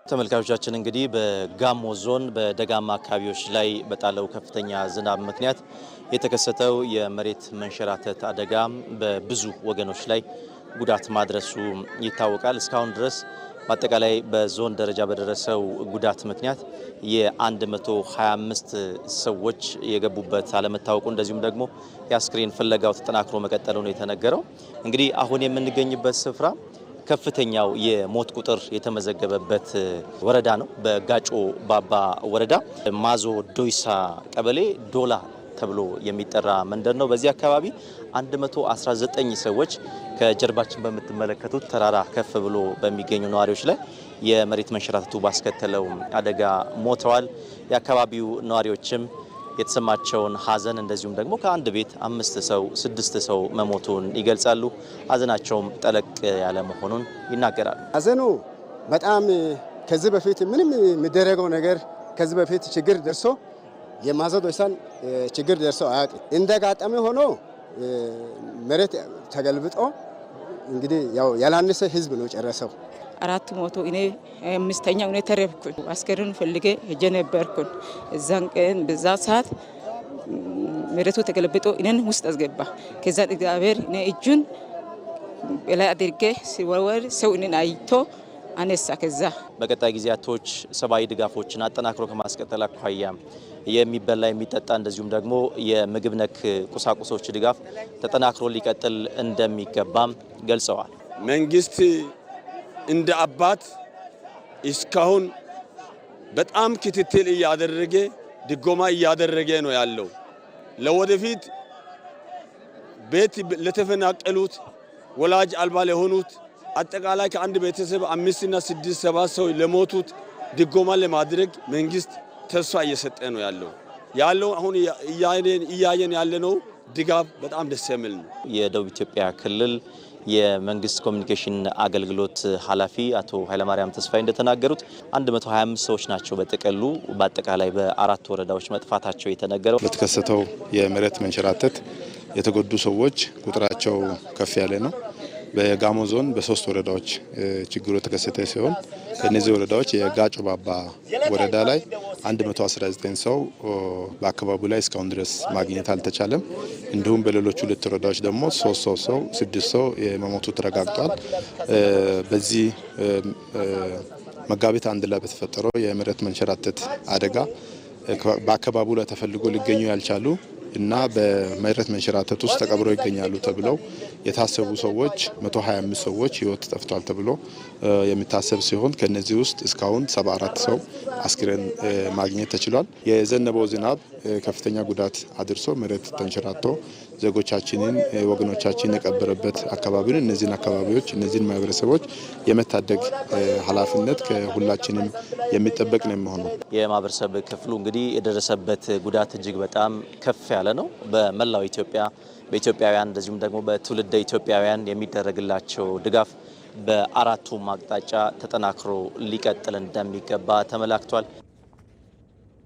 ተመልካቾቻችን እንግዲህ በጋሞ ዞን በደጋማ አካባቢዎች ላይ በጣለው ከፍተኛ ዝናብ ምክንያት የተከሰተው የመሬት መንሸራተት አደጋ በብዙ ወገኖች ላይ ጉዳት ማድረሱ ይታወቃል። እስካሁን ድረስ በአጠቃላይ በዞን ደረጃ በደረሰው ጉዳት ምክንያት የ125 ሰዎች የገቡበት አለመታወቁ እንደዚሁም ደግሞ የአስክሬን ፍለጋው ተጠናክሮ መቀጠሉ ነው የተነገረው። እንግዲህ አሁን የምንገኝበት ስፍራ ከፍተኛው የሞት ቁጥር የተመዘገበበት ወረዳ ነው። በጋጮ ባባ ወረዳ ማዞ ዶይሳ ቀበሌ ዶላ ተብሎ የሚጠራ መንደር ነው። በዚህ አካባቢ 119 ሰዎች ከጀርባችን በምትመለከቱት ተራራ ከፍ ብሎ በሚገኙ ነዋሪዎች ላይ የመሬት መንሸራተቱ ባስከተለው አደጋ ሞተዋል። የአካባቢው ነዋሪዎችም የተሰማቸውን ሀዘን እንደዚሁም ደግሞ ከአንድ ቤት 5 ሰው 6 ሰው መሞቱን ይገልጻሉ። ሀዘናቸውም ጠለቅ ያለ መሆኑን ይናገራሉ። ሀዘኑ በጣም ከዚህ በፊት ምንም የሚደረገው ነገር ከዚህ በፊት ችግር ደርሶ የማዞ ዶይሳን ችግር ደርሶ አያውቅም። እንደጋጠመ ሆኖ መሬት ተገልብጦ እንግዲህ ያው ያላነሰ ህዝብ ነው ጨረሰው። 4 ሞቶ እኔ 5ኛው እኔ ተረፍኩ። አስከሬን ፈልጌ ሄጄ ነበርኩ። እዛን ቀን በዛ ሰዓት መሬቱ ተገልብጦ እኔን ውስጥ አስገባ። ከዛ እግዚአብሔር እኔ እጁን በላይ አድርጌ ሲወርወር ሰው እኔን አይቶ አነሳ። ከዛ በቀጣይ ጊዜያቶች ሰብአዊ ድጋፎችን አጠናክሮ ከማስቀጠል አኳያ የሚበላ የሚጠጣ እንደዚሁም ደግሞ የምግብ ነክ ቁሳቁሶች ድጋፍ ተጠናክሮ ሊቀጥል እንደሚገባም ገልጸዋል። መንግስት እንደ አባት እስካሁን በጣም ክትትል እያደረገ ድጎማ እያደረገ ነው ያለው። ለወደፊት ቤት ለተፈናቀሉት ወላጅ አልባ ለሆኑት አጠቃላይ ከአንድ ቤተሰብ 5 እና 6 7 ሰው ለሞቱት ድጎማ ለማድረግ መንግስት ተስፋ እየሰጠ ነው ያለው አሁን እያየን ያለነው ድጋፍ በጣም ደስ የሚል ነው። የደቡብ ኢትዮጵያ ክልል የመንግስት ኮሚኒኬሽን አገልግሎት ኃላፊ አቶ ኃይለማርያም ተስፋዬ እንደተናገሩት 125 ሰዎች ናቸው በጥቅሉ በአጠቃላይ በ4 ወረዳዎች መጥፋታቸው የተነገረው። ለተከሰተው የመሬት መንሸራተት የተጎዱ ሰዎች ቁጥራቸው ከፍ ያለ ነው። በጋሞ ዞን በ3 ወረዳዎች ችግሩ የተከሰተ ሲሆን ከነዚህ ወረዳዎች የጋጮ ባባ ወረዳ ላይ 119 ሰው በአካባቢው ላይ እስካሁን ድረስ ማግኘት አልተቻለም። እንዲሁም በሌሎቹ 2 ወረዳዎች ደግሞ 3 ሰው 6 ሰው የመሞቱ ተረጋግጧል። በዚህ መጋቢት 1 ላይ በተፈጠረው የመሬት መንሸራተት አደጋ በአካባቢው ላይ ተፈልጎ ሊገኙ ያልቻሉ እና በመሬት መንሸራተት ውስጥ ተቀብረው ይገኛሉ ተብለው የታሰቡ ሰዎች 125 ሰዎች ህይወት ጠፍቷል ተብሎ የሚታሰብ ሲሆን ከነዚህ ውስጥ እስካሁን 74 ሰው አስክሬን ማግኘት ተችሏል። የዘነበው ዝናብ ከፍተኛ ጉዳት አድርሶ መሬት ተንሸራቶ ዜጎቻችንን ወገኖቻችንን የቀበረበት አካባቢን እነዚህን አካባቢዎች እነዚህን ማህበረሰቦች የመታደግ ኃላፊነት ከሁላችንም የሚጠበቅ ነው የሚሆነው። የማህበረሰብ ክፍሉ እንግዲህ የደረሰበት ጉዳት እጅግ በጣም ከፍ ያለ ነው። በመላው ኢትዮጵያ በኢትዮጵያውያን እንደዚሁም ደግሞ በትውልደ ኢትዮጵያውያን የሚደረግላቸው ድጋፍ በ4ቱም አቅጣጫ ተጠናክሮ ሊቀጥል እንደሚገባ ተመላክቷል።